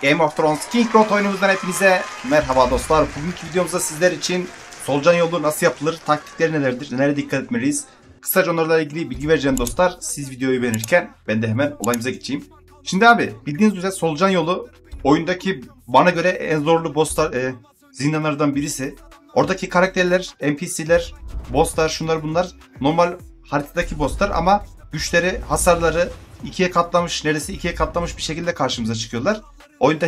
Game of Thrones King Road oyunumuzdan hepinize merhaba dostlar. Bugünkü videomuzda sizler için solucan yolu nasıl yapılır, taktikleri nelerdir, nereye dikkat etmeliyiz? Kısaca onlarla ilgili bilgi vereceğim dostlar. Siz videoyu beğenirken ben de hemen olayımıza geçeyim. Şimdi abi bildiğiniz üzere solucan yolu oyundaki bana göre en zorlu bosslar, zindanlardan birisi. Oradaki karakterler, NPC'ler, bosslar, şunlar bunlar normal haritadaki bosslar ama güçleri, hasarları ikiye katlamış, neredeyse ikiye katlamış bir şekilde karşımıza çıkıyorlar. Oyunda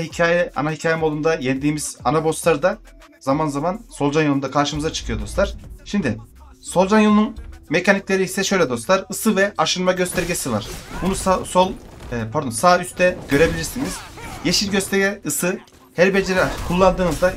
ana hikaye modunda yendiğimiz ana bosslar da zaman zaman solucan yolunda karşımıza çıkıyor dostlar. Şimdi solucan yolunun mekanikleri ise şöyle dostlar. Isı ve aşınma göstergesi var. Bunu sağ üstte görebilirsiniz. Yeşil gösterge ısı, her beceri kullandığınızda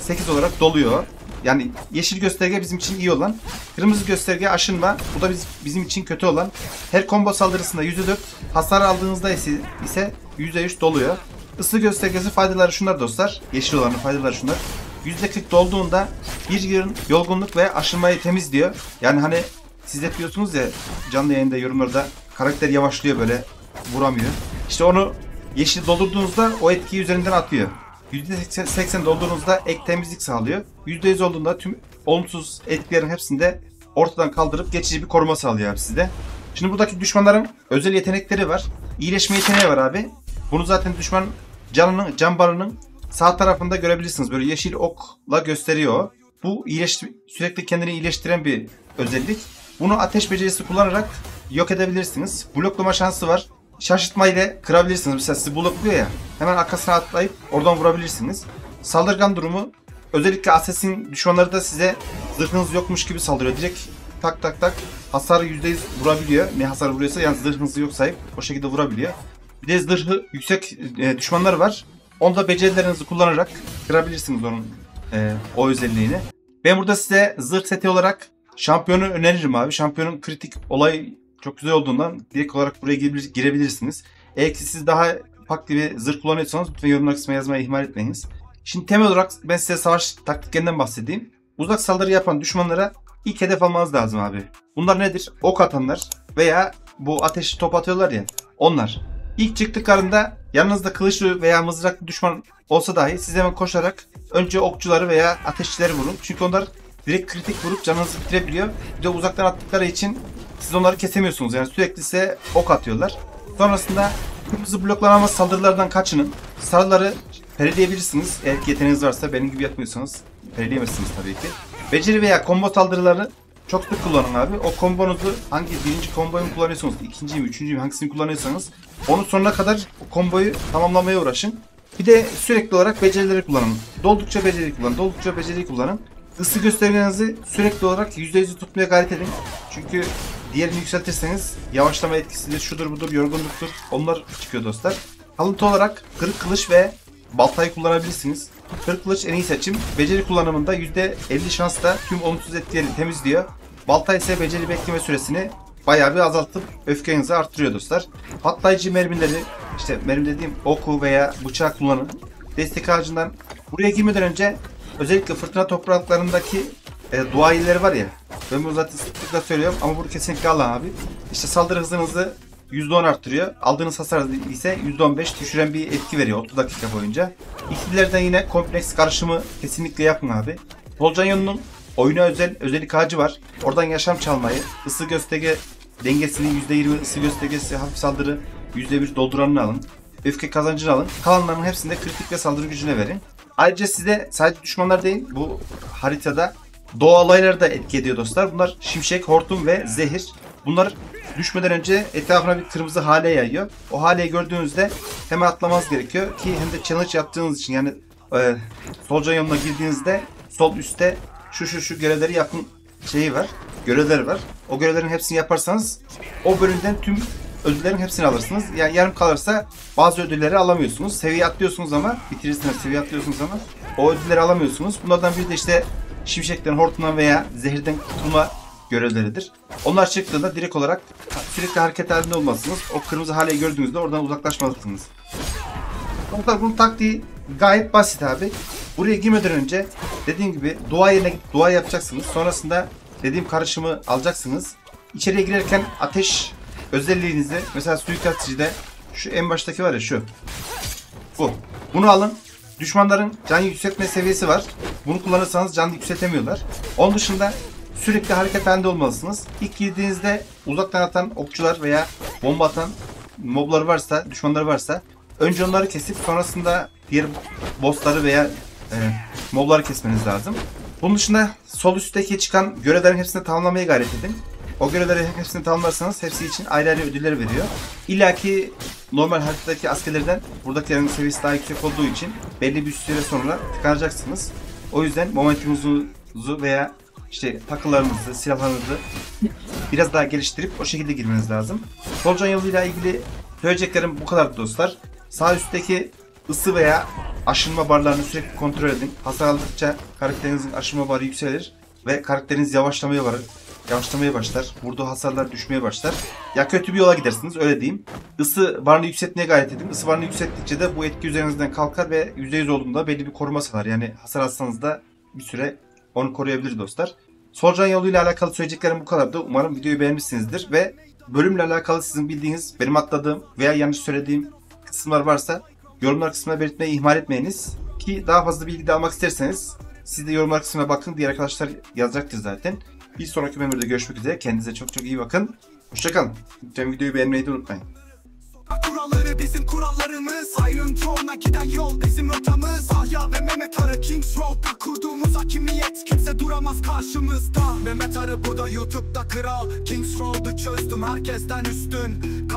%8 olarak doluyor. Yani yeşil gösterge bizim için iyi olan, kırmızı gösterge aşınma, bu da bizim için kötü olan. Her combo saldırısında %4, hasar aldığınızda ise %3 doluyor. Isı göstergesi faydaları şunlar dostlar. Yeşil olanın faydaları şunlar. %40 dolduğunda bir yığın yorgunluk ve aşınmayı temizliyor. Yani hani siz de diyorsunuz ya canlı yayında, yorumlarda karakter yavaşlıyor, böyle vuramıyor. İşte onu yeşil doldurduğunuzda o etkiyi üzerinden atıyor. %80 doldurduğunuzda ek temizlik sağlıyor. %100 olduğunda tüm olumsuz etkilerin hepsini de ortadan kaldırıp geçici bir koruma sağlıyor abi size. Şimdi buradaki düşmanların özel yetenekleri var. İyileşme yeteneği var abi. Bunu zaten düşman can barının sağ tarafında görebilirsiniz. Böyle yeşil okla gösteriyor. Bu sürekli kendini iyileştiren bir özellik. Bunu ateş becerisi kullanarak yok edebilirsiniz. Bloklama şansı var. Şaşırtma ile kırabilirsiniz. Mesela sizi blokluyor ya, hemen arkasına atlayıp oradan vurabilirsiniz. Saldırgan durumu, özellikle assassin düşmanları da size zırhınız yokmuş gibi saldırıyor. Direkt tak tak tak hasarı %100 vurabiliyor. Ne hasar vuruyorsa, yani zırhınız yok sayıp o şekilde vurabiliyor. Bir de zırhı yüksek düşmanlar var. Onu da becerilerinizi kullanarak kırabilirsiniz onun o özelliğini. Ben burada size zırh seti olarak şampiyonu öneririm abi. Şampiyonun kritik olay çok güzel olduğundan direkt olarak buraya girebilirsiniz. Eğer ki siz daha farklı bir zırh kullanıyorsanız lütfen yorumlar kısmına yazmayı ihmal etmeyiniz. Şimdi temel olarak ben size savaş taktiklerinden bahsedeyim. Uzak saldırı yapan düşmanlara ilk hedef almanız lazım abi. Bunlar nedir? Ok atanlar veya bu ateşli top atıyorlar ya, onlar. İlk çıktıklarında yanınızda kılıçlı veya mızraklı düşman olsa dahi siz hemen koşarak önce okçuları veya ateşçileri vurun. Çünkü onlar direkt kritik vurup canınızı bitirebiliyor. Bir de uzaktan attıkları için siz onları kesemiyorsunuz. Yani sürekli size ok atıyorlar. Sonrasında kırmızı bloklanamaz saldırılardan kaçının. Sarıları pareleyebilirsiniz. Eğer yeteneğiniz varsa, benim gibi yapmıyorsanız pareleyemezsiniz tabii ki. Beceri veya combo saldırılarını çok sık kullanın abi. O kombonuzu birinci komboyu mu kullanıyorsanız, ikinciyi mi, üçüncüyü mü, hangisini kullanıyorsanız onun sonuna kadar o komboyu tamamlamaya uğraşın. Bir de sürekli olarak becerileri kullanın. Doldukça beceri kullanın, doldukça beceri kullanın. Isı göstergenizi sürekli olarak %100'ü tutmaya gayret edin. Çünkü diğerini yükseltirseniz yavaşlama etkisidir, şudur budur, yorgunluktur, onlar çıkıyor dostlar. Kalıntı olarak kırık kılıç ve baltayı kullanabilirsiniz. Kırık kılıç en iyi seçim. Beceri kullanımında %50 şansla tüm olumsuz etkileri temizliyor. Balta ise beceri bekleme süresini bayağı bir azaltıp öfkenizi arttırıyor dostlar. Patlayıcı mermileri, işte mermi dediğim oku veya bıçağı kullanın. Destek ağacından buraya girmeden önce özellikle fırtına topraklarındaki duayileri var ya, ben bunu zaten sıklıkla söylüyorum ama bunu kesinlikle alın abi. İşte saldırı hızınızı %10 arttırıyor. Aldığınız hasar ise %15 düşüren bir etki veriyor 30 dakika boyunca. İkililerden yine kompleks karışımı kesinlikle yapın abi. Solucan yolunun oyuna özellik ağacı var. Oradan yaşam çalmayı, ısı gösterge dengesini %20 ısı göstergesi, hafif saldırı %1 dolduranını alın. Öfke kazancını alın. Kalanların hepsinde kritik ve saldırı gücüne verin. Ayrıca size sadece düşmanlar değil, bu haritada doğa olayları da etki ediyor dostlar. Bunlar şimşek, hortum ve zehir. Bunlar düşmeden önce etrafına bir kırmızı hale yayıyor. O haleyi gördüğünüzde hemen atlamanız gerekiyor ki hem de challenge yaptığınız için, yani solucan yoluna girdiğinizde sol üstte şu görevleri yapın görevler var. O görevlerin hepsini yaparsanız o bölümden tüm ödüllerin hepsini alırsınız. Yani yarım kalırsa bazı ödülleri alamıyorsunuz. Seviye atlıyorsunuz ama bitirirsiniz, seviye atlıyorsunuz ama o ödülleri alamıyorsunuz. Bunlardan biri de işte şimşekten, hortumdan veya zehirden kurtulma görevleridir. Onlar çıktığında direkt olarak sürekli hareket halinde olmazsınız. O kırmızı haleyi gördüğünüzde oradan uzaklaşmalısınız. Bunun taktiği gayet basit abi. Buraya girmeden önce dediğim gibi dua yerine gidip dua yapacaksınız. Sonrasında dediğim karışımı alacaksınız. İçeriye girerken ateş özelliğinizi, mesela suikastçıda şu en baştaki var ya, bu. Bunu alın. Düşmanların can yükseltme seviyesi var. Bunu kullanırsanız can yükseltemiyorlar. Onun dışında sürekli hareket halinde olmalısınız. İlk girdiğinizde uzaktan atan okçular veya bomba atan moblar varsa, düşmanlar varsa önce onları kesip sonrasında diğer bossları veya mobları kesmeniz lazım. Bunun dışında sol üstteki çıkan görevlerin hepsini tamamlamaya gayret edin. O görevleri hepsini tamamlarsanız hepsi için ayrı ayrı ödüller veriyor. İlla ki normal haritadaki askerlerden buradakilerin seviyesi daha yüksek olduğu için belli bir süre sonra tıkanacaksınız. O yüzden momentumunuzu veya işte takılarınızı, silahlarınızı biraz daha geliştirip o şekilde girmeniz lazım. Solucan yoluyla ilgili söyleyeceklerim bu kadar dostlar. Sağ üstteki ısı veya aşınma barlarını sürekli kontrol edin. Hasar aldıkça karakterinizin aşınma barı yükselir ve karakteriniz yavaşlamaya başlar. Vurduğu hasarlar düşmeye başlar. Ya kötü bir yola gidersiniz öyle diyeyim. Isı barını yükseltmeye gayret edin. Isı barını yükselttikçe de bu etki üzerinizden kalkar ve %100 olduğunda belli bir koruma sağlar. Yani hasar alsanız da bir süre onu koruyabilir dostlar. Solucan yoluyla alakalı söyleyeceklerim bu kadardı. Umarım videoyu beğenmişsinizdir ve bölümle alakalı sizin bildiğiniz, benim atladığım veya yanlış söylediğim kısımlar varsa yorumlar kısmına belirtmeyi ihmal etmeyiniz. Ki daha fazla bilgi de almak isterseniz siz de yorumlar kısmına bakın. Diğer arkadaşlar yazacaktır zaten. Bir sonraki bölümde görüşmek üzere. Kendinize çok çok iyi bakın. Hoşçakalın. Lütfen videoyu beğenmeyi de unutmayın. Kuralları bizim kurallarımız, ayrıntı ona giden yol bizim rotamız. Ahya ve Mehmet Arı Kings Road'da kurduğumuz hakimiyet, kimse duramaz karşımızda. Mehmet Arı bu da YouTube'da kral, Kings Road'u çözdüm herkesten üstün.